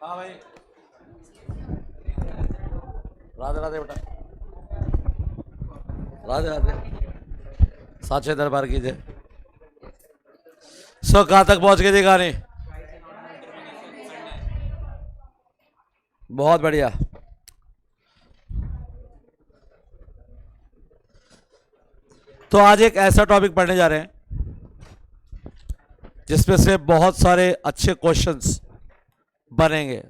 हाँ भाई। राधे राधे बेटा। राधे राधे। साचे दरबार कीजिए। कहाँ तक पहुंच गए थे गाने? बहुत बढ़िया। तो आज एक ऐसा टॉपिक पढ़ने जा रहे हैं जिसमें से बहुत सारे अच्छे क्वेश्चंस बनेंगे,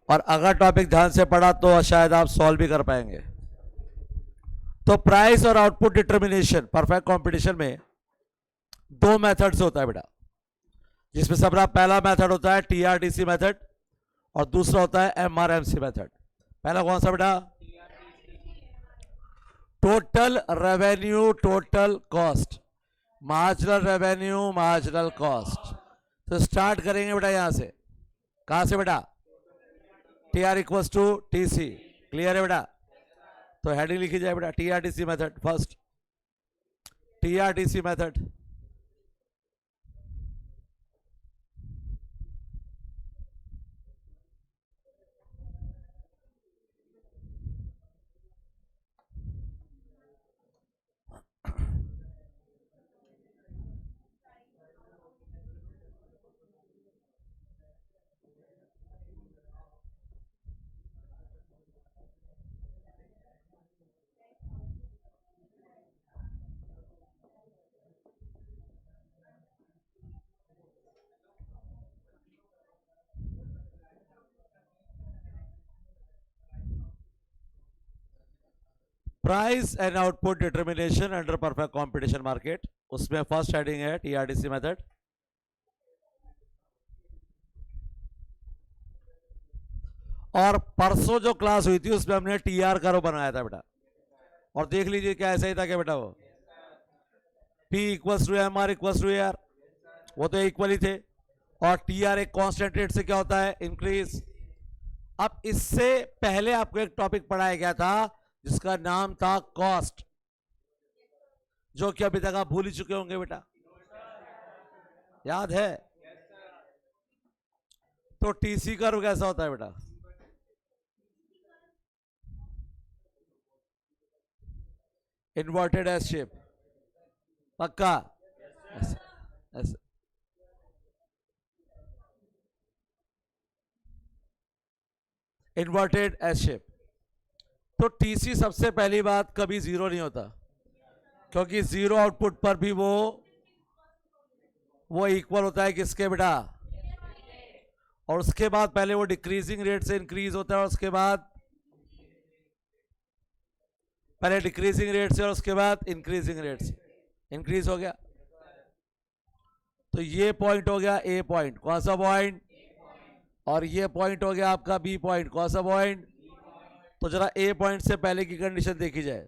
और अगर टॉपिक ध्यान से पढ़ा तो शायद आप सॉल्व भी कर पाएंगे। तो प्राइस और आउटपुट डिटर्मिनेशन परफेक्ट कंपटीशन में दो मेथड से होता है बेटा, जिसमें से अपना पहला मेथड होता है टीआरटीसी मेथड और दूसरा होता है एमआरएमसी मेथड। पहला कौन सा बेटा? Total revenue total cost, marginal revenue marginal cost. तो स्टार्ट करेंगे बेटा यहां से। कहां से बेटा? T R equals to T C. Clear है बेटा? तो हेडिंग लिखी जाए बेटा, TRTC method. First TRTC method. Price and output determination under perfect competition market, उसमें फर्स्ट हेडिंग है टीआरटीसी मेथड। और परसों जो क्लास हुई थी उसमें हमने टीआर कर्व बनाया था बेटा, और देख लीजिए क्या ऐसा ही था क्या बेटा? वो P equals to M R equals to AR, वो तो इक्वल ही थे। और टीआर एक कांस्टेंट रेट से क्या होता है? इंक्रीज। अब इससे पहले आपको एक टॉपिक पढ़ाया गया था जिसका नाम था कॉस्ट, जो कि अभी तक आप भूल ही चुके होंगे बेटा, याद है? तो टीसी कर्व कैसा होता है बेटा? Inverted S shape. पक्का? ऐसे, ऐसे। Inverted S shape. तो टीसी सबसे पहली बात कभी जीरो नहीं होता, क्योंकि जीरो आउटपुट पर भी वो इक्वल होता है किसके बेटा? और उसके बाद पहले वो डिक्रीजिंग रेट से इंक्रीज होता है, और उसके बाद पहले डिक्रीजिंग रेट से और उसके बाद इंक्रीजिंग रेट से इंक्रीज हो गया। तो ये पॉइंट हो गया ए पॉइंट। कौन सा पॉइंट? और ये पॉइंट हो गया आपका बी पॉइंट। कौन सा पॉइंट? तो जरा ए पॉइंट से पहले की कंडीशन देखी जाए,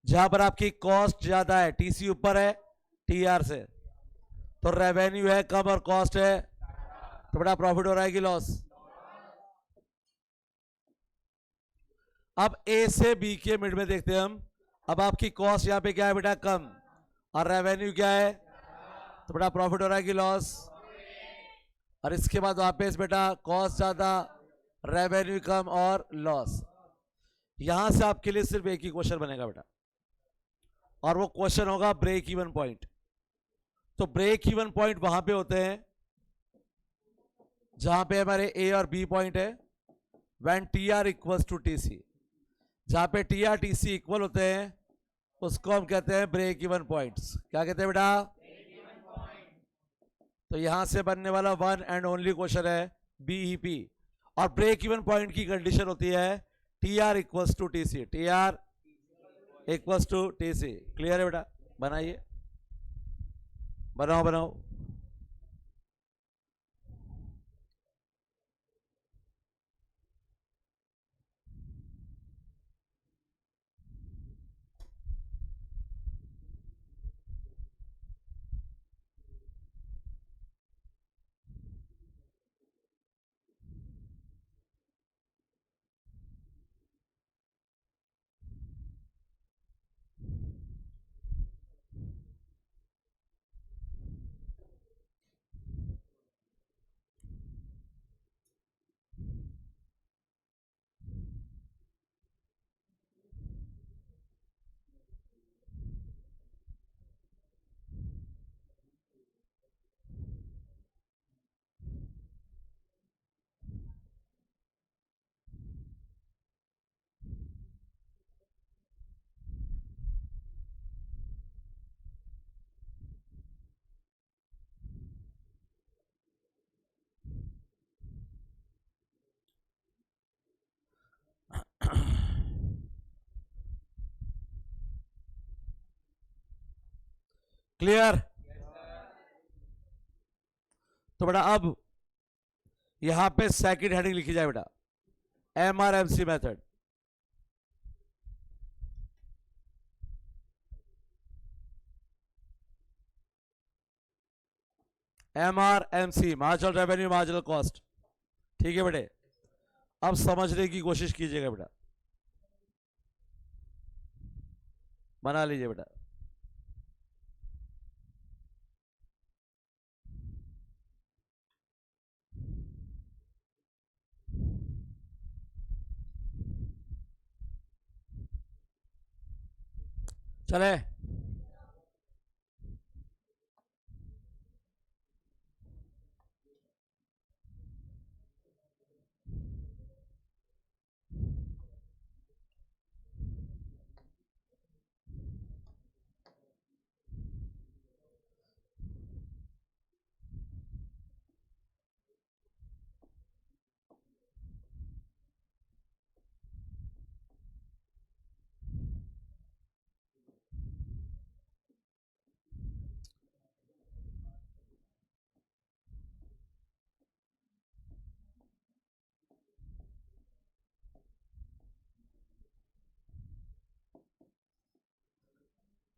जहां पर आपकी कॉस्ट ज्यादा है, टीसी ऊपर है टीआर से, तो रेवेन्यू है कम और कॉस्ट है, तो बड़ा प्रॉफिट हो रहा है कि लॉस? अब ए से बी के मिड में देखते हैं हम। अब आपकी कॉस्ट यहां पे क्या है बेटा? कम। और रेवेन्यू क्या है? तो बेटा प्रॉफिट हो रहा है कि लॉस? और इसके बाद वापस बेटा कॉस्ट ज्यादा, रेवेन्यू कम और लॉस। यहां से आपके लिए सिर्फ एक ही क्वेश्चन बनेगा बेटा, और वो क्वेश्चन होगा ब्रेक इवन पॉइंट। तो ब्रेक इवन पॉइंट वहां पे होते हैं जहां पे हमारे ए और बी पॉइंट है, when T R equals to T C. जहां पे T R T C equal होते हैं उसको हम कहते हैं ब्रेक इवन पॉइंट्स। क्या कहते हैं बेटा? तो यहां से बनने वाला वन एंड ओनली क्वेश्चन है बीईपी। और ब्रेक इवन पॉइंट की कंडीशन होती है T R equals to T C. T R equals to T C. Clear है बेटा? बनाइए, बनाओ बनाओ। क्लियर? तो बेटा अब यहां पे सेकंड हेडिंग लिखी जाए बेटा, MRMC method. MRMC, marginal revenue marginal cost. ठीक है बेटे, अब समझने की कोशिश कीजिएगा बेटा, बना लीजिए बेटा। चले,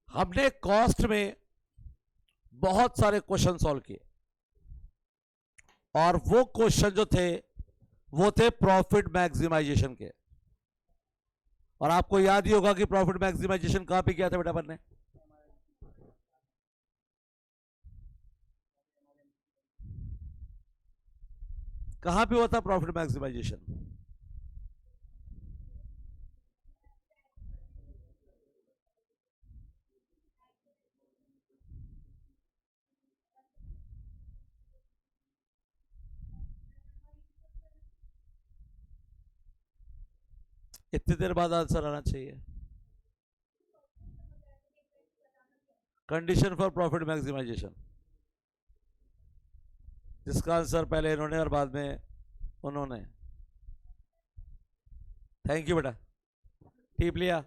हमने कॉस्ट में बहुत सारे क्वेश्चन सॉल्व किए, और वो क्वेश्चन जो थे वो थे प्रॉफिट मैक्सिमाइजेशन के। और आपको याद ही होगा कि प्रॉफिट मैक्सिमाइजेशन कहां पे किया था बेटा अपन ने? कहां पे हुआ था प्रॉफिट मैक्सिमाइजेशन? इतनी देर बाद आंसर आना चाहिए। कंडीशन फॉर प्रॉफिट मैक्सिमाइजेशन, जिसका आंसर पहले इन्होंने और बाद में उन्होंने। थैंक यू बेटा। टीप लिया?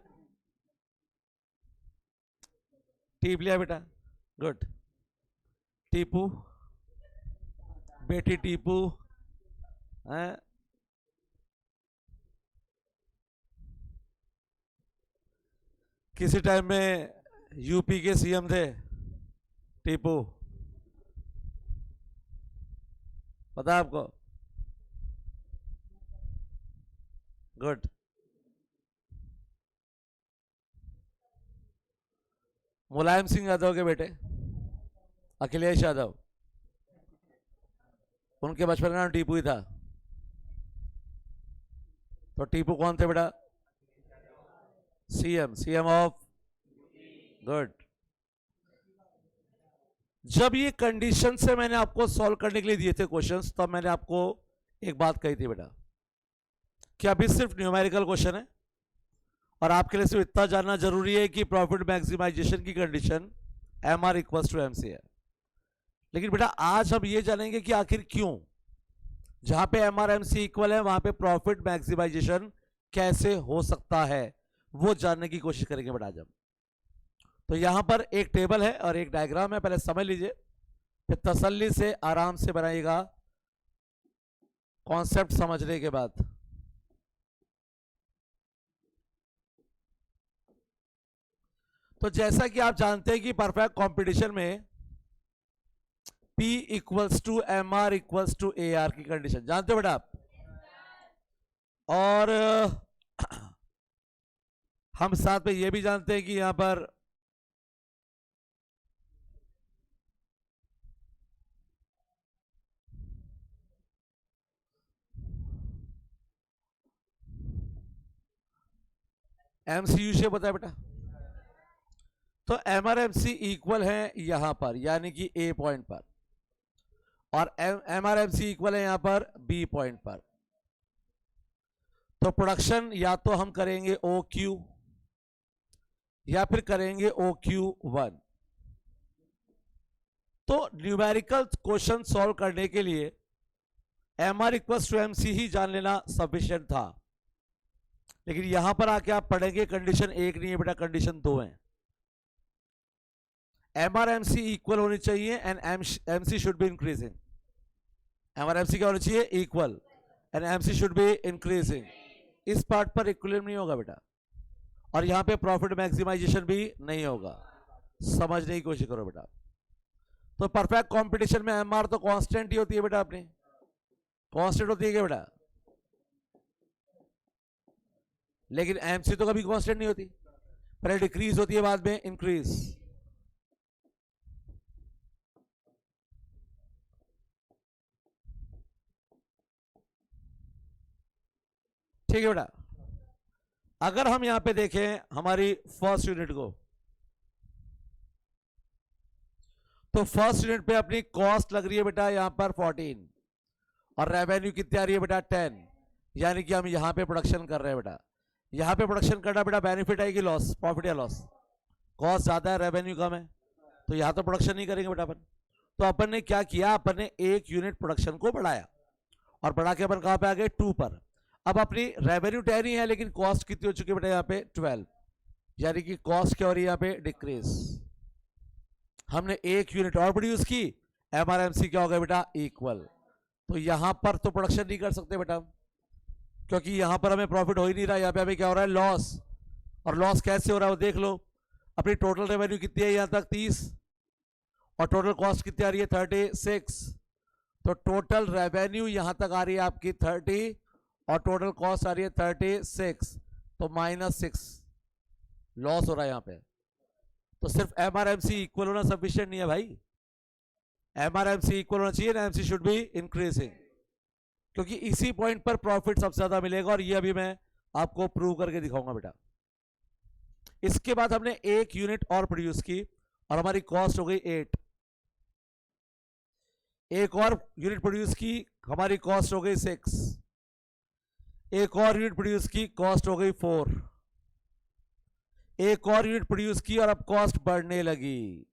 टीप लिया बेटा, गुड। टीपू, बेटी टीपू है, किसी टाइम में यूपी के सीएम थे टीपू, पता है आपको? गुड। मुलायम सिंह यादव के बेटे अखिलेश यादव, उनके बचपन का नाम टीपू ही था। तो टीपू कौन थे बेटा? CM of, good. जब ये कंडीशन से मैंने आपको सॉल्व करने के लिए दिए थे क्वेश्चंस, तब मैंने आपको एक बात कही थी बेटा कि अभी सिर्फ न्यूमेरिकल क्वेश्चन है, और आपके लिए सिर्फ इतना जानना जरूरी है कि प्रॉफिट मैक्सिमाइजेशन की condition MR equals to MC है। लेकिन बेटा आज हम ये जानेंगे कि आखिर क्यों जहां पे MR MC इक्वल है वहां पे प्रॉफिट मैक्सिमाइजेशन कैसे हो सकता है, वो जानने की कोशिश करेंगे बेटा आज हम। तो यहां पर एक टेबल है और एक डायग्राम है, पहले समझ लीजिए, फिर तसल्ली से आराम से बनाइएगा कॉन्सेप्ट समझने के बाद। तो जैसा कि आप जानते हैं कि परफेक्ट कंपटीशन में P equals to MR equals to AR की कंडीशन जानते हो बेटा आप? और हम साथ में ये भी जानते हैं कि यहां पर MCU शेप होता है बेटा। तो MRMC इक्वल है यहां पर, यानी कि A पॉइंट पर, और MRMC इक्वल है यहां पर B पॉइंट पर। तो प्रोडक्शन या तो हम करेंगे OQ या फिर करेंगे OQ1। तो न्यूमेरिकल क्वेश्चन सॉल्व करने के लिए MR इक्वल्स टू MC ही जान लेना सफिशिएंट था, लेकिन यहां पर आके आप पढ़ेंगे कंडीशन एक नहीं है बेटा, कंडीशन दो है। MRMC इक्वल होनी चाहिए and MC should be increasing. MRMC क्या होनी चाहिए? Equal and MC should be increasing. इस पार्ट पर इक्विलिब्रियम नहीं होगा बेटा, और यहां पे प्रॉफिट मैक्सिमाइजेशन भी नहीं होगा। समझने की कोशिश करो बेटा। तो परफेक्ट कंपटीशन में MR तो कांस्टेंट ही होती है बेटा, अपनी कांस्टेंट होती है क्या बेटा? लेकिन MC तो कभी कांस्टेंट नहीं होती, पहले डिक्रीज होती है बाद में इंक्रीज। ठीक है बेटा। अगर हम यहां पे देखें हमारी फर्स्ट यूनिट को, तो फर्स्ट यूनिट पे अपनी कॉस्ट लग रही है बेटा यहां पर 14 और रेवेन्यू कितनी आ रही है बेटा 10, यानी कि हम यहां पे प्रोडक्शन कर रहे हैं बेटा। यहां पे प्रोडक्शन करना बेटा बेनिफिट है कि लॉस, प्रॉफिट या लॉस? कॉस्ट ज्यादा है रेवेन्यू कम है, तो यहां तो प्रोडक्शन नहीं करेंगे बेटा अपन। तो अपन ने क्या किया, अपन ने एक यूनिट प्रोडक्शन को बढ़ाया और बढ़ा के अपन कहां पे आ गए 2 पर। अब अपनी रेवेन्यू 10 ही है, लेकिन कॉस्ट कितनी हो चुकी है बेटा यहाँ पे 12, यानी कि कॉस्ट क्या हो रही है यहाँ पे डिक्रीज। हमने एक यूनिट और प्रोड्यूस की, MRMC क्या होगा बेटा इक्वल। तो यहां पर तो प्रोडक्शन नहीं कर सकते बेटा, क्योंकि यहां पर हमें प्रॉफिट हो ही नहीं रहा, यहाँ पे हमें क्या हो रहा है लॉस। और लॉस कैसे हो रहा है वो देख लो। अपनी टोटल रेवेन्यू कितनी है यहां तक 30 और टोटल कॉस्ट कितनी आ रही है 36। तो टोटल रेवेन्यू यहां तक आ रही है आपकी 30 और टोटल कॉस्ट आ रही है 36, तो -6 लॉस हो रहा है यहां पे। तो सिर्फ MRMC इक्वल होना सफिशिएंट नहीं है भाई, MRMC इक्वल होना चाहिए ना, MC शुड बी इंक्रीजिंग, क्योंकि इसी पॉइंट पर प्रॉफिट सबसे ज्यादा मिलेगा। और ये अभी मैं आपको प्रूव करके दिखाऊंगा बेटा। इसके बाद हमने एक यूनिट और प्रोड्यूस की और हमारी कॉस्ट हो गई 8। एक और यूनिट प्रोड्यूस की, हमारी कॉस्ट हो गई 6। एक और यूनिट प्रोड्यूस की, कॉस्ट हो गई 4। एक और यूनिट प्रोड्यूस की और अब कॉस्ट बढ़ने लगी,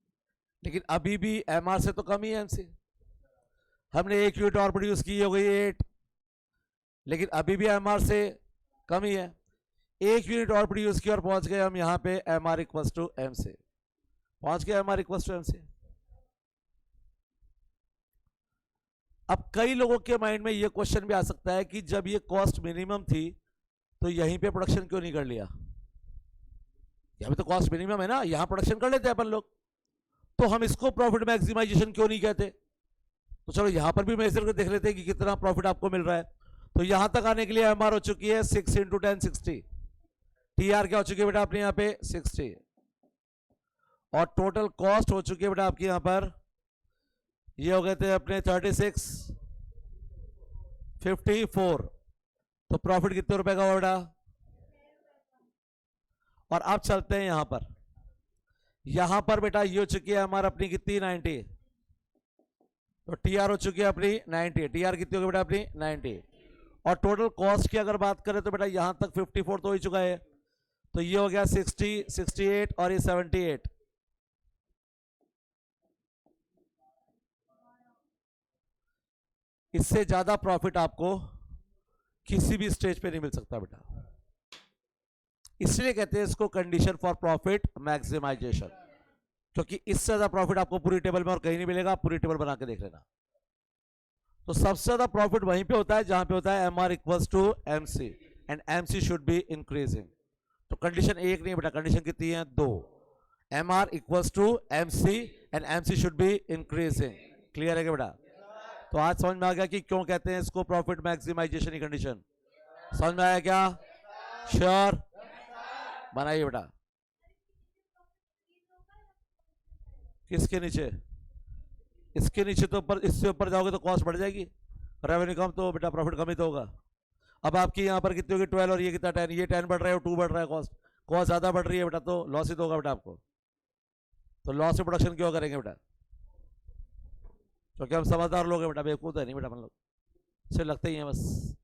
लेकिन अभी भी MR से तो कम ही है MC। हमने एक यूनिट और प्रोड्यूस की, हो गई 8, लेकिन अभी भी MR से कम ही है। एक यूनिट और प्रोड्यूस की और पहुंच गए हम यहां पे MR इक्वल टू M से, पहुंच गए MR इक्वल टू M से। अब कई लोगों के माइंड में ये क्वेश्चन भी आ सकता है कि जब ये कॉस्ट मिनिमम थी तो यहीं पे प्रोडक्शन क्यों नहीं कर लिया? यहां पे तो कॉस्ट मिनिमम है ना, यहां प्रोडक्शन कर लेते हैं अपन लोग, तो हम इसको प्रॉफिट मैक्सिमाइजेशन क्यों नहीं कहते? तो चलो यहां पर भी मेजर कर देख लेते हैं कि कितना प्रॉफिट आपको मिल रहा है। तो यहां तक आने के लिए MR हो चुकी है 6 × 10 60, TR क्या हो चुकी है बेटा अपने यहां पे 60, और टोटल कॉस्ट हो चुकी है बेटा आपकी यहां पर, ये हो गए थे अपने 36 54। तो प्रॉफिट कितने रुपए का हुआ बेटा? और अब चलते हैं यहां पर बेटा ये हो चुकी है हमारा अपनी कितनी 90, तो TR हो चुकी है अपनी 90। TR कितनी होगी बेटा अपनी 90, और टोटल कॉस्ट की अगर बात करें तो बेटा यहां तक 54 तो हो ही चुका है, तो ये हो गया 60 68 और ये 78। इससे ज्यादा प्रॉफिट आपको किसी भी स्टेज पे नहीं मिल सकता बेटा, इसलिए कहते हैं इसको कंडीशन फॉर प्रॉफिट मैक्सिमाइजेशन, क्योंकि इससे ज्यादा प्रॉफिट आपको पूरी टेबल में और कहीं नहीं मिलेगा। पूरी टेबल बना के देख लेना। तो सबसे ज्यादा प्रॉफिट वहीं पे होता है जहां पे होता है MR equals to MC and MC should be increasing. तो कंडीशन एक नहीं बेटा, कंडीशन कितनी है 2, MR equals to MC and MC should be increasing. Clear है क्या बेटा? तो आज समझ में आ गया कि क्यों कहते हैं इसको प्रॉफिट मैक्सिमाइजेशन की कंडीशन। समझ में आया क्या? श्योर? बनाइए बेटा। किसके नीचे? इसके नीचे तो ऊपर, इससे ऊपर जाओगे तो कॉस्ट बढ़ जाएगी, रेवेन्यू कम तो बेटा प्रॉफिट कम ही तो होगा। अब आपकी यहाँ पर कितनी होगी 12 और ये कितना 10, ये 10 बढ़ रहा है और 2 बढ़ रहा है, कॉस्ट कॉस्ट ज्यादा बढ़ रही है बेटा, तो लॉस ही तो होगा बेटा आपको। तो लॉस से प्रोडक्शन क्यों करेंगे बेटा? क्योंकि हम समझदार लोग हैं बेटा, बेवकूफ है नहीं बेटा, हम लोग से लगते ही हैं बस।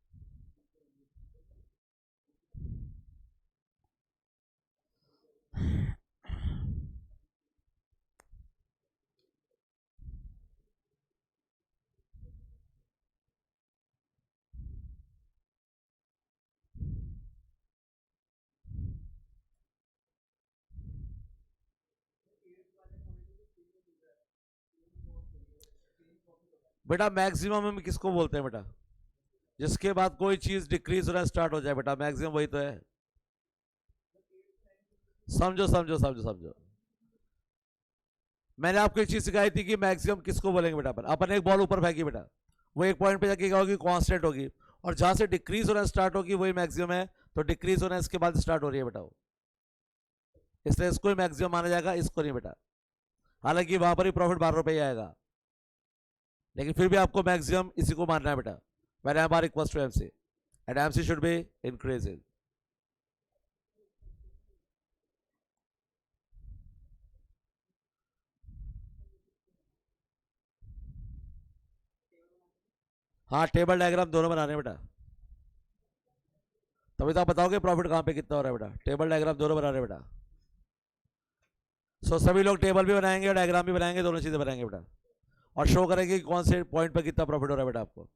बेटा मैक्सिमम हम किसको बोलते हैं बेटा? जिसके बाद कोई चीज डिक्रीज होना स्टार्ट हो जाए बेटा, मैक्सिमम वही तो है। समझो समझो समझो समझो, मैंने आपको एक चीज सिखाई थी कि मैक्सिमम किसको बोलेंगे बेटा? अपन एक बॉल ऊपर फेंकी बेटा, वो एक पॉइंट पे जाके क्या होगी? कांस्टेंट होगी, और जहां से डिक्रीज होना स्टार्ट होगी वही मैक्सिमम है, तो डिक्रीज होना इसके बाद स्टार्ट हो रही है बेटा वो, इसलिए इसको ही मैक्सिमम माना जाएगा, इसको नहीं बेटा। हालांकि वहां पर ही प्रॉफिट 12 रुपये आएगा, लेकिन फिर भी आपको मैक्सिमम इसी को मानना है बेटा। when m r equals to mc and mc should be increasing। हाँ टेबल डायग्राम दोनों बनाने बेटा, तभी तो आप बताओगे प्रॉफिट कहां पे कितना हो रहा है बेटा। टेबल डायग्राम दोनों बना रहे बेटा। सभी लोग टेबल भी बनाएंगे और डायग्राम भी बनाएंगे, दोनों चीजें बनाएंगे बेटा, और शो करेंगे कि कौन से पॉइंट पर कितना प्रॉफिट हो रहा है बेटा आपको।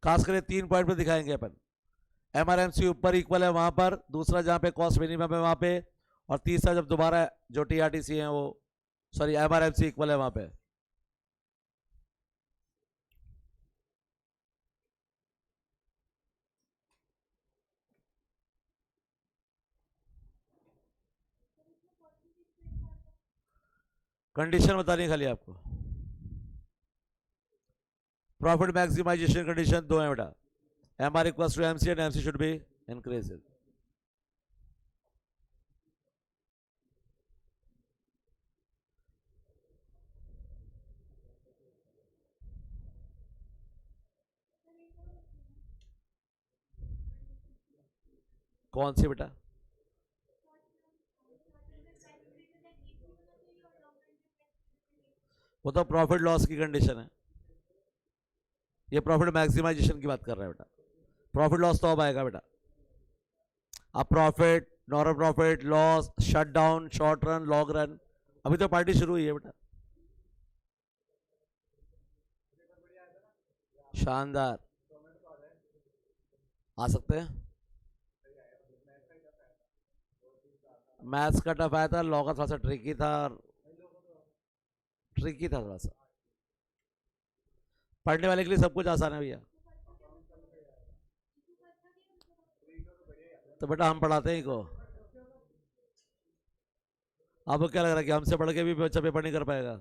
खास करके 3 पॉइंट पर दिखाएंगे अपन। एमआरएमसी ऊपर इक्वल है वहां पर, दूसरा जहां पे कॉस्ट मिनिमम है वहां पे, और तीसरा जब दोबारा जो टीआरटीसी है वो, सॉरी एमआरएमसी इक्वल है वहां पे। कंडीशन बतानी है खाली आपको। प्रॉफिट मैक्सिमाइजेशन कंडीशन दो है बेटा, M R equals to MC and MC should be increase. कौन सी बेटा? वो तो प्रॉफिट लॉस की कंडीशन है, ये प्रॉफिट मैक्सिमाइजेशन की बात कर रहा है बेटा। प्रॉफिट लॉस तो अब आएगा बेटा। अब profit, normal profit, loss, shut down, short run, long run, अभी तो पार्टी शुरू हुई है बेटा। शानदार, आ सकते हैं। मैथ्स का टफ आया था, लॉ का थोड़ा सा ट्रिकी था, ट्रिकी था थोड़ा सा। पढ़ने वाले के लिए सब कुछ आसान है भैया। तो बेटा हम पढ़ाते हैं को, आपको क्या लग रहा है कि हमसे पढ़ के भी बच्चा पेपर नहीं कर पाएगा?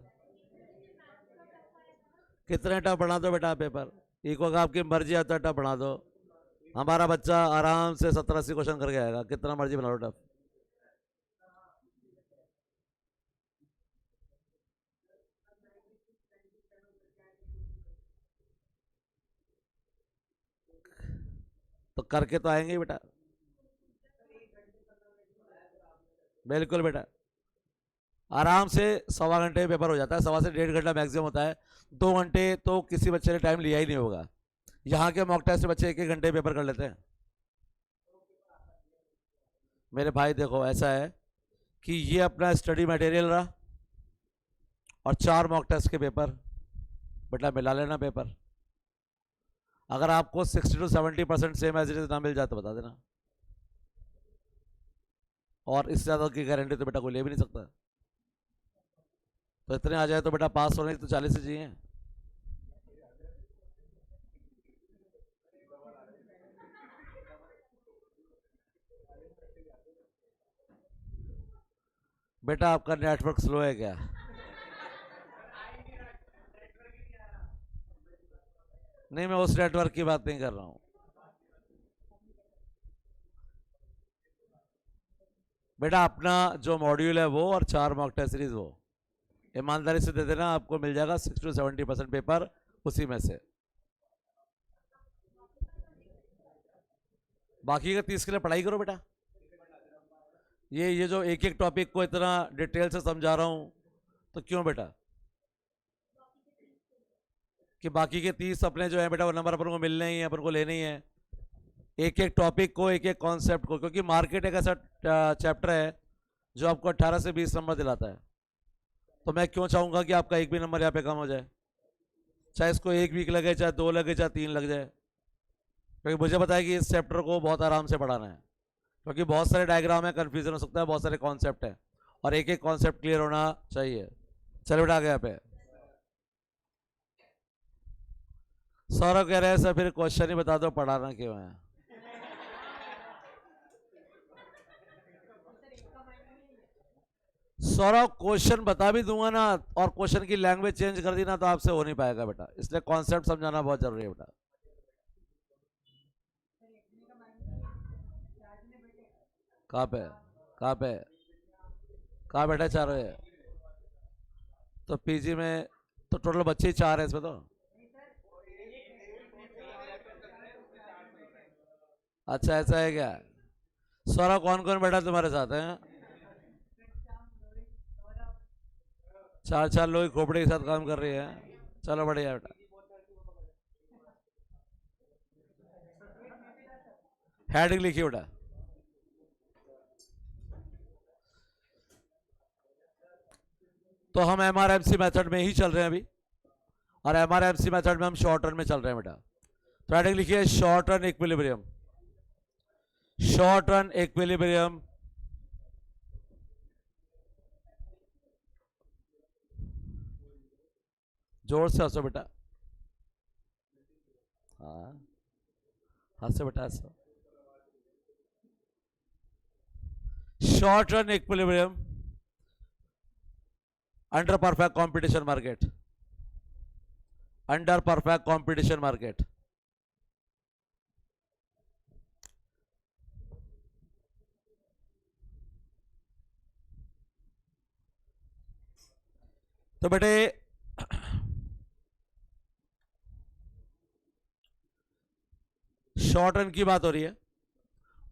कितने टफ पढ़ा दो बेटा पेपर, इको का आपकी मर्जी आता है टफ पढ़ा दो, हमारा बच्चा आराम से 70-80 क्वेश्चन करके आएगा, कितना मर्जी बना लो टफ। तो करके तो आएंगे बेटा, बिल्कुल बेटा। आराम से 1.25 घंटे पेपर हो जाता है, 1.25 से 1.5 घंटा मैक्सिमम होता है। 2 घंटे तो किसी बच्चे ने टाइम लिया ही नहीं होगा। यहाँ के मॉक टेस्ट से बच्चे 1-1 घंटे पेपर कर लेते हैं। मेरे भाई देखो ऐसा है कि ये अपना स्टडी मटेरियल रहा, और 4 मॉक टेस्ट के पेपर, बेटा मिला लेना पेपर। अगर आपको 60 to 70% same as it is ना मिल जाए तो बता देना, और इससे ज़्यादा की गारंटी तो बेटा कोई ले भी नहीं सकता। तो इतने आ जाए तो बेटा पास होने तो 40 से चाहिए। बेटा आपका नेटवर्क स्लो है क्या? नहीं मैं उस नेटवर्क की बात नहीं कर रहा हूं। बेटा अपना जो मॉड्यूल है वो, और 4 मॉक टेस्ट सीरीज वो, ईमानदारी से दे देना, आपको मिल जाएगा 60 to 70% पेपर उसी में से। बाकी का 30 के लिए पढ़ाई करो बेटा। ये जो एक एक टॉपिक को इतना डिटेल से समझा रहा हूं, तो क्यों बेटा? कि बाकी के 30 अपने जो है बेटा वो नंबर अपन को मिलने ही है, अपन को लेने ही है, एक एक टॉपिक को, एक एक कॉन्सेप्ट को, क्योंकि मार्केट एक ऐसा चैप्टर है जो आपको 18 से 20 नंबर दिलाता है। तो मैं क्यों चाहूँगा कि आपका एक भी नंबर यहाँ पे कम हो जाए, चाहे इसको 1 वीक लगे, चाहे 2 लगे, चाहे 3 लग जाए, क्योंकि मुझे पता है कि इस चैप्टर को बहुत आराम से पढ़ाना है, क्योंकि बहुत सारे डायग्राम है, कन्फ्यूजन हो सकता है, बहुत सारे कॉन्सेप्ट है, और एक एक कॉन्सेप्ट क्लियर होना चाहिए। चलो बेटा आगे यहाँ पे सौरभ कह रहे हैं सर फिर क्वेश्चन ही बता दो, पढ़ाना क्यों है। सौरभ क्वेश्चन बता भी दूंगा ना और क्वेश्चन की लैंग्वेज चेंज कर दी ना तो आपसे हो नहीं पाएगा बेटा, इसलिए कॉन्सेप्ट समझाना बहुत जरूरी है बेटा। कहाँ पे कहाँ पे कहाँ बैठा चाह रहे हैं? तो पीजी में तो टोटल बच्चे ही 4 हैं इसमें तो। अच्छा ऐसा है क्या? सौरभ कौन कौन बैठा तुम्हारे साथ है? 4 4 लोग खोपड़े के साथ काम कर रही है। चलो बढ़िया बेटा। हेडिंग लिखिए बेटा। तो हम एमआरएमसी मेथड में ही चल रहे हैं अभी, और एमआरएमसी मेथड में हम शॉर्ट रन में चल रहे हैं बेटा। तो हेडिंग लिखिए short run equilibrium. Short run equilibrium जोर से हंसो बेटा। हाँ हंसो बेटा हंसो। Short run equilibrium under perfect competition market. Under perfect competition market. तो बेटे शॉर्ट रन की बात हो रही है,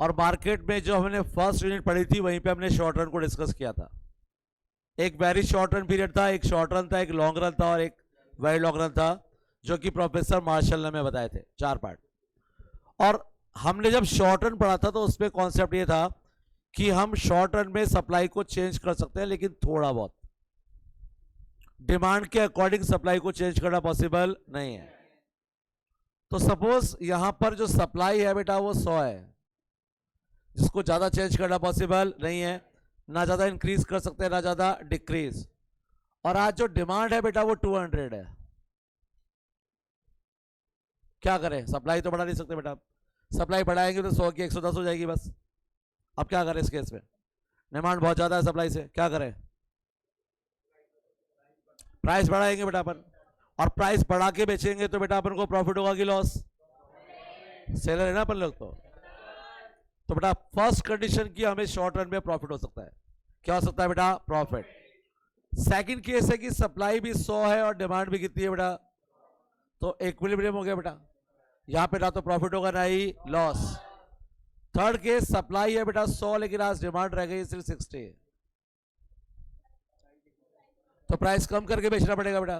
और मार्केट में जो हमने फर्स्ट यूनिट पढ़ी थी वहीं पे हमने शॉर्ट रन को डिस्कस किया था। एक वेरी शॉर्ट रन पीरियड था, एक शॉर्ट रन था, एक लॉन्ग रन था और एक वेरी लॉन्ग रन था, जो कि प्रोफेसर मार्शल ने हमें बताए थे 4 पार्ट। और हमने जब शॉर्ट रन पढ़ा था तो उसमें कॉन्सेप्ट ये था कि हम शॉर्ट रन में सप्लाई को चेंज कर सकते हैं, लेकिन थोड़ा बहुत डिमांड के अकॉर्डिंग सप्लाई को चेंज करना पॉसिबल नहीं है। तो सपोज यहां पर जो सप्लाई है बेटा वो 100 है, जिसको ज्यादा चेंज करना पॉसिबल नहीं है, ना ज्यादा इंक्रीज कर सकते हैं ना ज्यादा डिक्रीज। और आज जो डिमांड है बेटा वो 200 है। क्या करें, सप्लाई तो बढ़ा नहीं सकते बेटा। सप्लाई बढ़ाएंगे तो 100 की 110 हो जाएगी बस। अब क्या करें इस केस में? डिमांड बहुत ज्यादा है सप्लाई से, क्या करें? प्राइस बढ़ाएंगे बेटा अपन। और प्राइस बढ़ा के बेचेंगे तो बेटा अपन को प्रॉफिट होगा कि लॉस? सेलर है ना अपन लोग तो बेटा फर्स्ट कंडीशन की हमें शॉर्ट रन में प्रॉफिट हो सकता है। क्या हो सकता है बेटा? प्रॉफिट। सेकंड केस है कि सप्लाई भी 100 है और डिमांड भी कितनी है बेटा? तो इक्विलिब्रियम हो गया बेटा, यहां पे ना तो प्रॉफिट होगा ना ही लॉस। थर्ड केस सप्लाई है बेटा 100, लेकिन आज डिमांड रह गई सिर्फ 60, तो प्राइस कम करके बेचना पड़ेगा बेटा।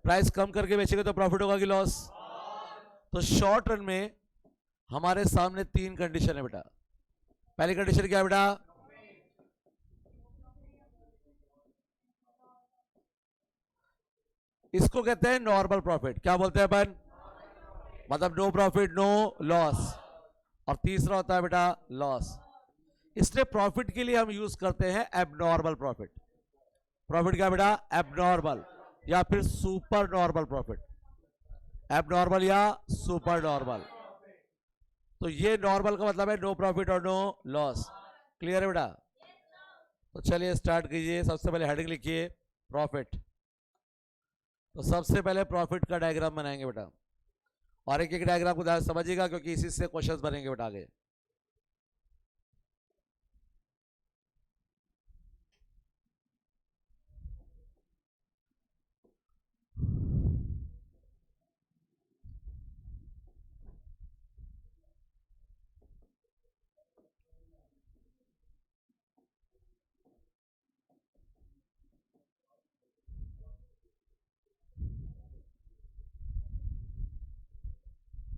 प्राइस कम करके बेचेंगे तो प्रॉफिट होगा कि लॉस? तो शॉर्ट रन में हमारे सामने 3 कंडीशन है बेटा। पहली कंडीशन क्या है बेटा? इसको कहते हैं नॉर्मल प्रॉफिट। क्या बोलते हैं अपन? मतलब नो प्रॉफिट नो लॉस। और तीसरा होता है बेटा लॉस। इसलिए प्रॉफिट के लिए हम यूज करते हैं एबनॉर्मल प्रॉफिट। प्रॉफिट क्या बेटा? एबनॉर्मल या फिर सुपर नॉर्मल प्रॉफिट। एबनॉर्मल या सुपर नॉर्मल। तो ये नॉर्मल का मतलब है नो प्रॉफिट और नो लॉस। क्लियर है बेटा? तो चलिए स्टार्ट कीजिए। सबसे पहले हेडिंग लिखिए प्रॉफिट। तो सबसे पहले प्रॉफिट का डायग्राम बनाएंगे बेटा, और एक एक डायग्राम को समझिएगा क्योंकि इसी से क्वेश्चंस बनेंगे बेटा आगे।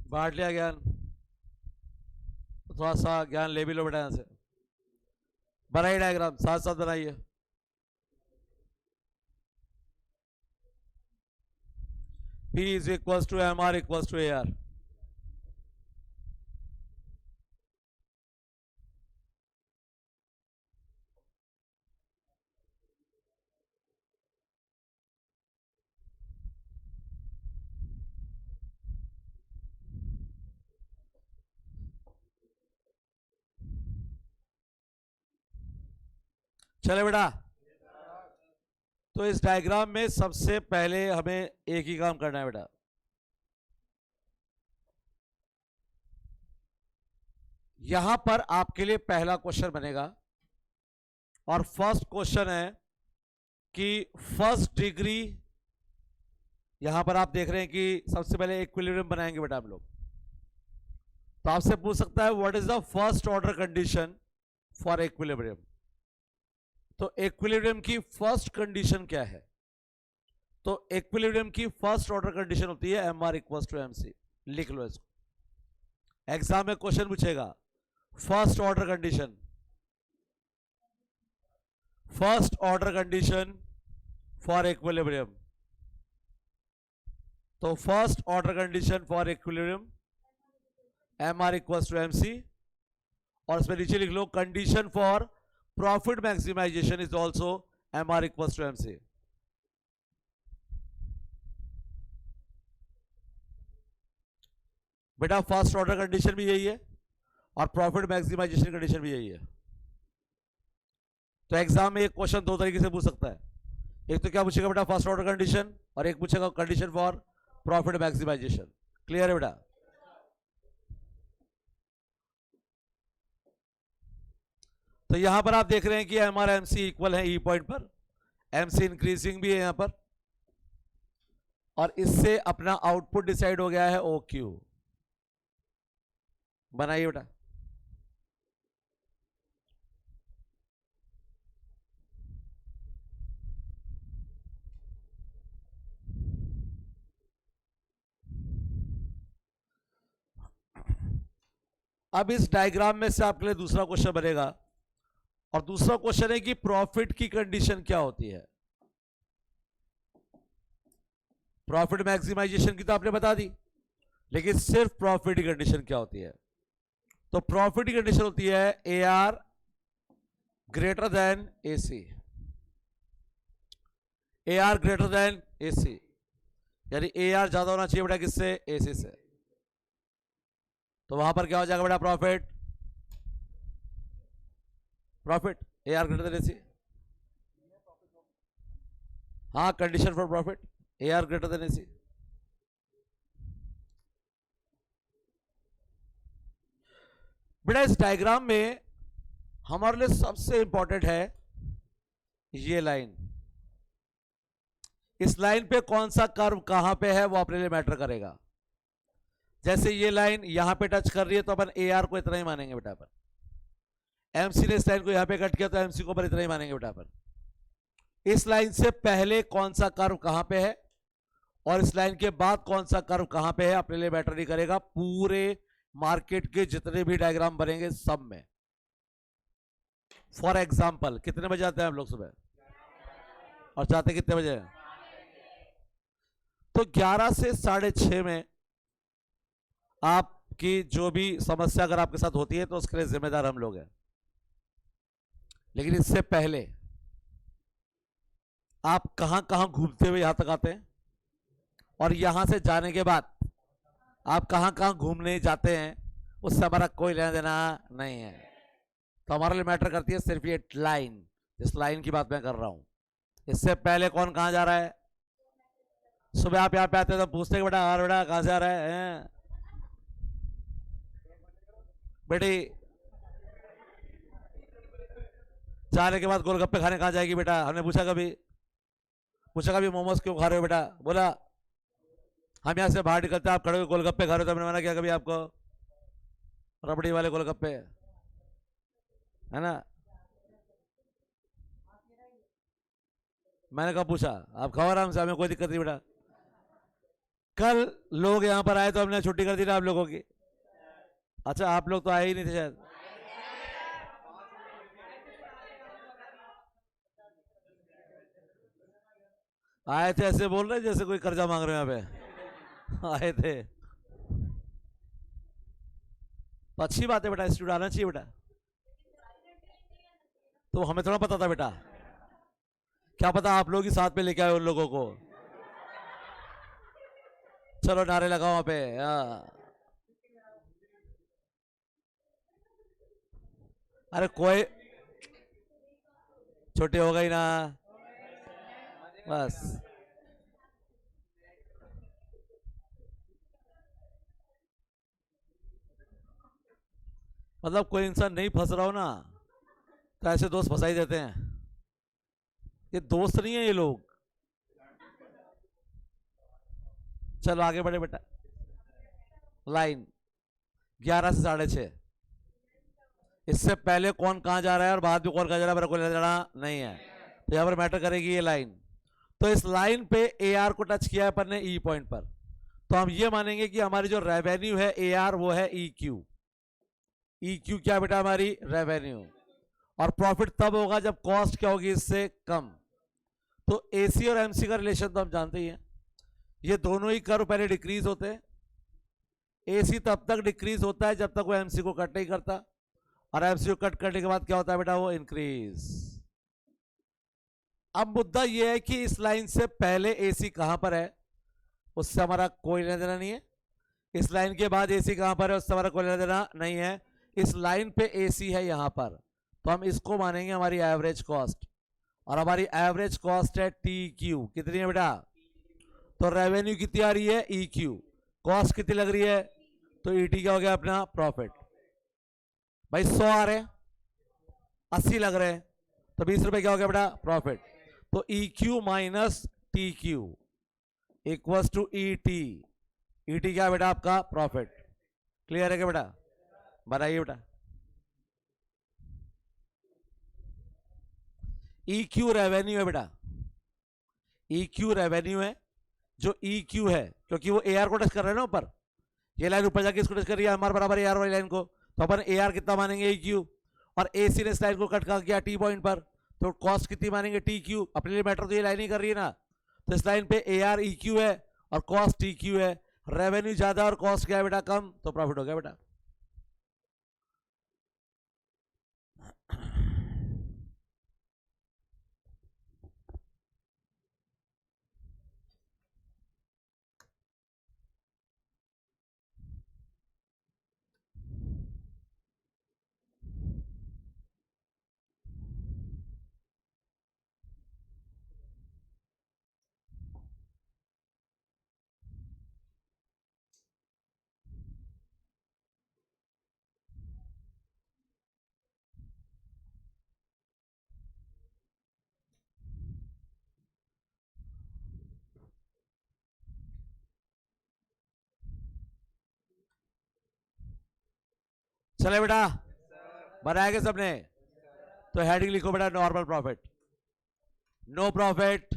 बांट लिया ज्ञान, तो थोड़ा सा ज्ञान ले भी लो बेटा। यहां से बनाइए डायग्राम, साथ साथ बनाइए। P is equals to MR equals to AR। चले बेटा, तो इस डायग्राम में सबसे पहले हमें एक ही काम करना है बेटा। यहां पर आपके लिए पहला क्वेश्चन बनेगा और फर्स्ट क्वेश्चन है कि फर्स्ट डिग्री, यहां पर आप देख रहे हैं कि सबसे पहले इक्विलिब्रियम बनाएंगे बेटा हम लोग। तो आपसे पूछ सकता है what is the first order condition for equilibrium. तो इक्विलिब्रियम की फर्स्ट कंडीशन क्या है? तो इक्विलिब्रियम की फर्स्ट ऑर्डर कंडीशन होती है M R equal to M C. लिख लो इसको, एग्जाम में क्वेश्चन पूछेगा first order condition, first order condition for equilibrium. तो first order condition for equilibrium M R equal to M C, और इसमें नीचे लिख लो condition for profit maximisation is also M R equal to M C. बेटा first order condition भी यही है और प्रॉफिट मैक्सिमाइजेशन कंडीशन भी यही है। तो एग्जाम में एक क्वेश्चन दो तरीके से पूछ सकता है, एक तो क्या पूछेगा बेटा फर्स्ट ऑर्डर कंडीशन, और एक पूछेगा condition for profit maximization. Clear है बेटा? तो यहां पर आप देख रहे हैं कि M R M C equal है ई पॉइंट पर, एम सी इंक्रीजिंग भी है यहां पर, और इससे अपना आउटपुट डिसाइड हो गया है ओ क्यू। बनाइए बेटा। अब इस डायग्राम में से आपके लिए दूसरा क्वेश्चन बनेगा, और दूसरा क्वेश्चन है कि प्रॉफिट की कंडीशन क्या होती है। प्रॉफिट मैक्सिमाइजेशन की तो आपने बता दी, लेकिन सिर्फ प्रॉफिट की कंडीशन क्या होती है? तो प्रॉफिट की कंडीशन होती है A R greater than A C. A R greater than A C, यानी ए आर ज्यादा होना चाहिए बेटा किससे? ए सी से। तो वहां पर क्या हो जाएगा बेटा? Profit, profit A R greater than A C. हाँ, condition for profit A R greater than A C. बेटा इस डायग्राम में हमारे लिए सबसे इंपॉर्टेंट है ये लाइन। इस लाइन पे कौन सा कर्व कहां पे है वो अपने लिए मैटर करेगा। जैसे ये लाइन यहां पे टच कर रही है तो अपन ए आर को इतना ही मानेंगे बेटा अपन। एमसी ने इस लाइन को यहां पे कट किया तो एमसी को अपन इतना ही मानेंगे बेटा अपन। इस लाइन से पहले कौन सा कर्व कहां पे है और इस लाइन के बाद कौन सा कर्व कहां पे है अपने लिए मैटर नहीं करेगा। पूरे मार्केट के जितने भी डायग्राम बनेंगे सब में। फॉर एग्जाम्पल कितने बजे आते हैं हम लोग सुबह, और जाते कितने बजे? तो 11 से 6:30 में आपकी जो भी समस्या अगर आपके साथ होती है तो उसके लिए जिम्मेदार हम लोग हैं। लेकिन इससे पहले आप कहां कहां घूमते हुए यहां तक आते हैं, और यहां से जाने के बाद आप कहां कहां घूमने जाते हैं, उससे हमारा कोई लेना देना नहीं है। तो हमारे लिए मैटर करती है सिर्फ ये लाइन, जिस लाइन की बात मैं कर रहा हूं। इससे पहले कौन कहां जा रहा है? सुबह आप यहां पे आते हैं तो पूछते हैं बेटा और बेटा कहां से आ रहा है? बेटी जाने के बाद गोलगप्पे खाने कहां जाएगी बेटा? हमने पूछा कभी मोमोज क्यों खा रहे हो बेटा? बोला हम यहां से बाहर निकलते आप खड़े हो गोलगप्पे खा रहे हो। तो हमने मना किया कभी आपको? रबड़ी वाले गोलगप्पे है ना। मैंने कहा पूछा, आप खाओ आराम से, हमें कोई दिक्कत नहीं बेटा। कल लोग यहां पर आए तो हमने छुट्टी कर दी ना आप लोगों की। अच्छा आप लोग तो आए ही नहीं थे शायद। आए थे ऐसे बोल रहे जैसे कोई कर्जा मांग रहे हैं यहाँ पे। आए थे तो अच्छी बात है बेटा, स्टूडेंट आना चाहिए बेटा। तो हमें थोड़ा पता था बेटा, क्या पता आप लोग ही साथ में लेके आए उन लोगों को। चलो नारे लगाओ वहां पे। अरे कोई छोटे हो गई ना, बस। मतलब कोई इंसान नहीं फंस रहा हो ना, तो ऐसे दोस्त फंसा ही देते हैं। ये दोस्त नहीं है ये लोग। चलो आगे बढ़े बेटा। लाइन 11 से 6:30। इससे पहले कौन कहां जा रहा है और बाद में कौन कहां जा रहा है मेरे को लेना देना नहीं है, तो यहां पर मैटर करेगी ये लाइन। तो इस लाइन पे ए आर को टच किया है अपन ने ई पॉइंट पर, तो हम ये मानेंगे कि हमारी जो रेवेन्यू है ए आर वो है ई क्यू। ई क्यू क्या बेटा, हमारी रेवेन्यू। और प्रॉफिट तब होगा जब कॉस्ट क्या होगी इससे कम। तो एसी और एमसी का रिलेशन तो हम जानते ही हैं, ये दोनों ही कर्व पहले डिक्रीज होते हैं। एसी तब तक डिक्रीज होता है जब तक वो एमसी को कट नहीं करता, और एमसी को कट करने के बाद क्या होता है बेटा, वो इंक्रीज। अब मुद्दा ये है कि इस लाइन से पहले एसी कहां पर है उससे हमारा कोई लेना देना नहीं है, इस लाइन के बाद एसी कहां पर है उससे हमारा कोई लेना देना नहीं है। इस लाइन पे एसी है यहां पर, तो हम इसको मानेंगे हमारी एवरेज कॉस्ट, और हमारी एवरेज कॉस्ट है टी क्यू। कितनी है बेटा, तो रेवेन्यू कितनी आ रही है ई क्यू, कॉस्ट कितनी लग रही है, तो ई टी क्या हो गया अपना प्रॉफिट। भाई 100 आ रहे हैं, 80 लग रहे हैं, तो 20 रुपए क्या हो गया बेटा प्रॉफिट। तो E Q minus T Q equals to E T. E T क्या बेटा आपका प्रॉफिट। क्लियर है क्या बेटा, बताइए बेटा। ई क्यू रेवेन्यू है बेटा, ई क्यू रेवेन्यू है। जो ई क्यू है क्योंकि वो ए आर को टच कर रहा है ना ऊपर, ये लाइन ऊपर जाके इसको टच कर रही है हमारे बराबर ए आर वाली लाइन को, तो अपन ए आर कितना मानेंगे ई क्यू, और ए सी ने इस लाइन को कट कर किया टी पॉइंट पर, तो कॉस्ट कितनी मानेंगे टी क्यू। अपने लिए मैटर तो ये लाइन ही कर रही है ना, तो इस लाइन पे ए आर ई क्यू है और कॉस्ट टी क्यू है। रेवेन्यू ज्यादा और कॉस्ट क्या है बेटा कम, तो प्रॉफिट हो गया बेटा। चले बेटा, बनाएंगे सबने। तो हेडिंग लिखो बेटा नॉर्मल प्रॉफिट, नो प्रॉफिट,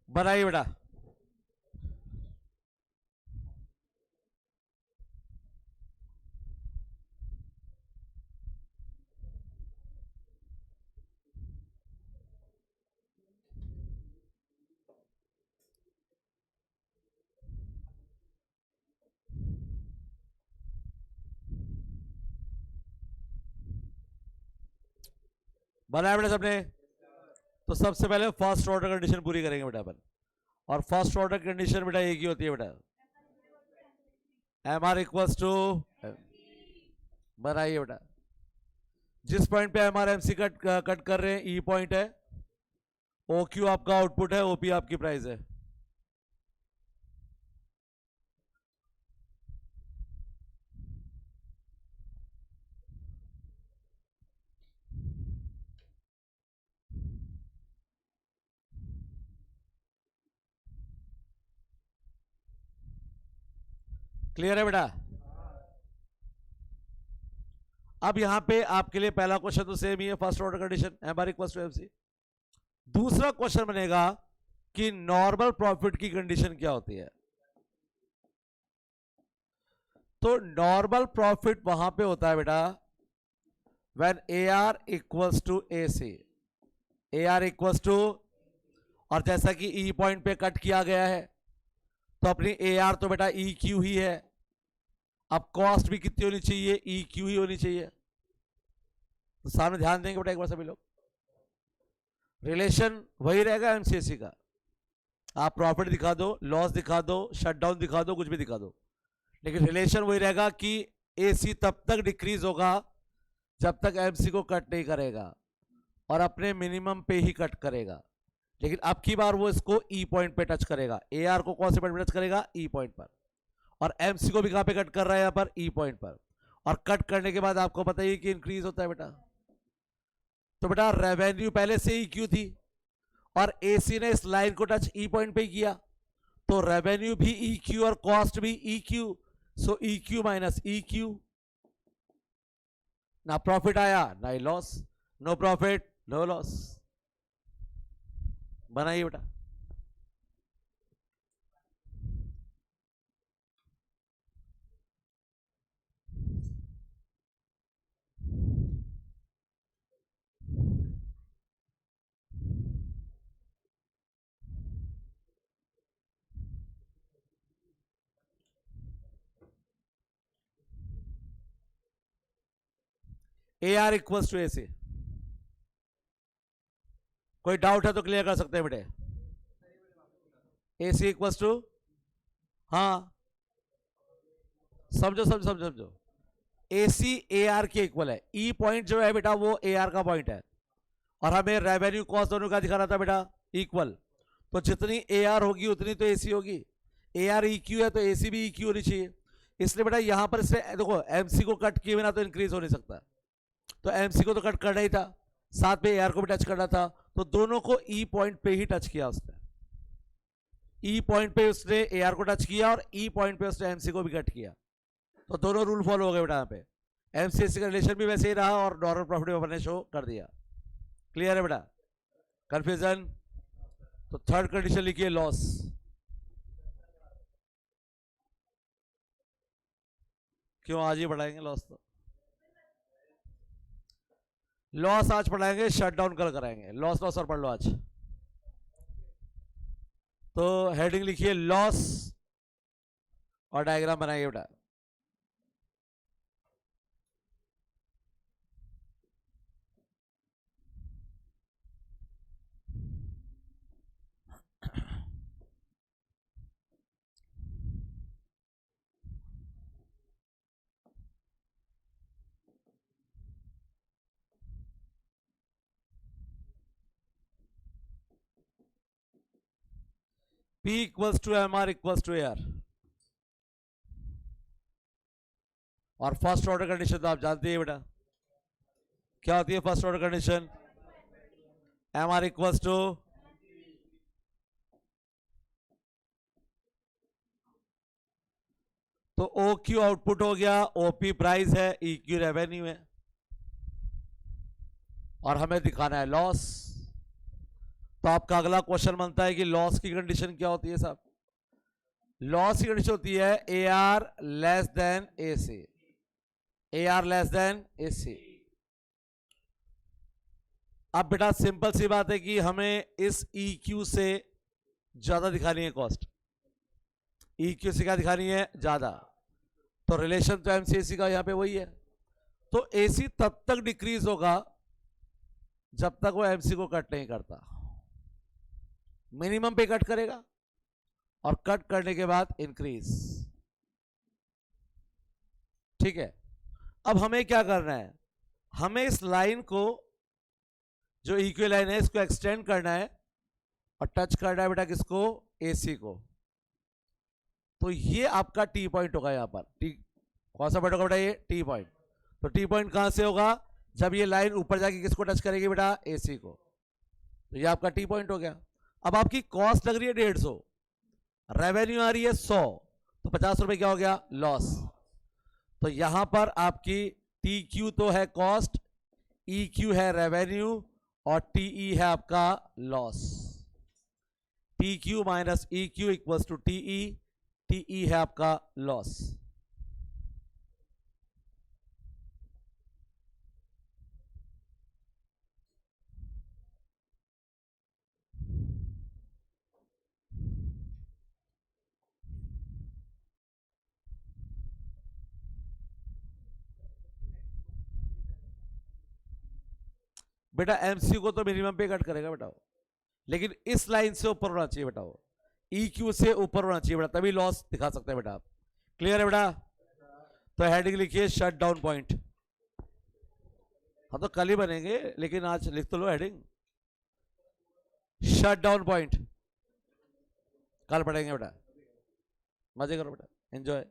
बनाइए बेटा। बनाया बेटा सबने। तो सबसे पहले फर्स्ट ऑर्डर कंडीशन पूरी करेंगे बेटा अपन, और फर्स्ट ऑर्डर कंडीशन बेटा एक ही होती है बेटा, एम आर इक्वल्स टू, बनाइए बेटा। जिस पॉइंट पे M R M C cut कर रहे हैं ई पॉइंट है, ओ क्यू आपका आउटपुट है, ओपी आपकी प्राइस है। क्लियर है बेटा। अब यहां पे आपके लिए पहला क्वेश्चन तो सेम ही है, first order condition M R equals to M C. दूसरा क्वेश्चन बनेगा कि नॉर्मल प्रॉफिट की कंडीशन क्या होती है। तो नॉर्मल प्रॉफिट वहां पे होता है बेटा when A R equals to A C, A R equals to, और जैसा कि ई पॉइंट पे कट किया गया है तो अपनी ए आर तो बेटा ई क्यू ही है, अब कॉस्ट भी कितनी होनी चाहिए, ई क्यू ही होनी चाहिए। तो सामने ध्यान देंगे बेटा एक बार सभी लोग, रिलेशन वही रहेगा एमसीएससी का, आप प्रॉफिट दिखा दो, लॉस दिखा दो, शटडाउन दिखा दो, कुछ भी दिखा दो, लेकिन रिलेशन वही रहेगा कि एसी तब तक डिक्रीज होगा जब तक एमसी को कट नहीं करेगा और अपने मिनिमम पे ही कट करेगा। लेकिन अब की बार वो इसको ई पॉइंट पे टच करेगा, ए आर को कौन से पॉइंट पे टच करेगा, ई पॉइंट पर, और एमसी को भी कहां पे कट कर रहा है, यहां पर ई पॉइंट पर। और कट करने के बाद आपको पता ही कि इंक्रीज होता है बेटा। तो बेटा रेवेन्यू पहले से ही क्यू थी और एसी ने इस लाइन को टच ई पॉइंट पे किया, तो रेवेन्यू भी ई क्यू और कॉस्ट भी E Q, so E Q minus E Q, ना प्रॉफिट आया ना ही loss, no profit no loss. बनाइए बेटा, A R equals to A C. कोई डाउट है तो क्लियर कर सकते हैं बेटे। ए सी इक्वल्स टू, हाँ समझो समझो समझो समझो, ए सी ए आर के इक्वल है। ई पॉइंट जो है बेटा वो ए आर का पॉइंट है और हमें रेवेन्यू कॉस्ट दोनों का दिखा रहा था बेटा इक्वल, तो जितनी ए आर होगी उतनी तो ए सी होगी। ए आर ई क्यू है तो ए सी भी ई क्यू होनी चाहिए। इसलिए बेटा यहां पर से देखो एमसी को कट किए बिना तो इंक्रीज हो नहीं सकता, तो एमसी को तो कट करना ही था, साथ में एआर को भी टच करना था, तो दोनों को ई पॉइंट पे ही टच किया उसने। ई पॉइंट पे उसने एआर को टच किया और ई पॉइंट पे उसने एमसी को भी कट किया, तो दोनों रूल फॉलो हो गए बेटा। यहाँ पे एमसीएससी का रिलेशन भी वैसे ही रहा और नॉर्मल प्रॉफिट भी अपने शो कर दिया। क्लियर है बेटा, कंफ्यूजन? तो थर्ड कंडीशन लिखिए लॉस। क्यों आज ही बढ़ाएंगे लॉस? तो लॉस आज पढ़ाएंगे, शटडाउन कल कराएंगे। लॉस लॉस और पढ़ लो आज। तो हेडिंग लिखिए लॉस और डायग्राम बनाइए बेटा। P equals to M R equals to A R, और फर्स्ट ऑर्डर कंडीशन तो आप जानते हैं बेटा, क्या होती है first order condition? M R equals to, तो ओ क्यू आउटपुट हो गया, ओपी प्राइस है, ई क्यू रेवेन्यू है, और हमें दिखाना है लॉस। तो आपका अगला क्वेश्चन बनता है कि लॉस की कंडीशन क्या होती है साहब? लॉस की कंडीशन होती है A R less than A C, A R less than A C. अब बेटा सिंपल सी बात है कि हमें इस ई क्यू से ज्यादा दिखानी है कॉस्ट, ई क्यू से क्या दिखानी है? ज्यादा। तो रिलेशन तो एमसीएसी का यहां पे वही है, तो एसी तब तक डिक्रीज होगा जब तक वो एमसी को कट नहीं करता, मिनिमम पे कट करेगा और कट करने के बाद इंक्रीज। ठीक है, अब हमें क्या करना है? हमें इस लाइन को, जो इक्वल लाइन है, इसको एक्सटेंड करना है और टच करना है बेटा किसको? एसी को। तो ये आपका टी पॉइंट होगा यहां पर। टी कौन सा पॉइंट होगा बेटा? ये टी पॉइंट। तो टी पॉइंट कहां से होगा? जब ये लाइन ऊपर जाके किसको टच करेगी बेटा? एसी को। तो ये आपका टी पॉइंट हो गया। अब आपकी कॉस्ट लग रही है 150, रेवेन्यू आ रही है 100, तो 50 रुपए क्या हो गया? लॉस। तो यहां पर आपकी टी क्यू तो है कॉस्ट, ई क्यू है रेवेन्यू और टीई है आपका loss. T Q minus E Q equals to TE, TE है आपका लॉस। बेटा एमसीक्यू को तो मिनिमम पे कट करेगा बेटा, लेकिन इस लाइन से ऊपर होना चाहिए बेटा, वो EQ से ऊपर होना चाहिए बेटा, तभी लॉस दिखा सकते हैं बेटा आप। क्लियर है बेटा? तो हेडिंग लिखिए शट डाउन पॉइंट। हाँ तो कल ही बनेंगे, लेकिन आज लिख तो लो हेडिंग शट डाउन पॉइंट, कल पढ़ेंगे बेटा। मजे करो बेटा, एंजॉय।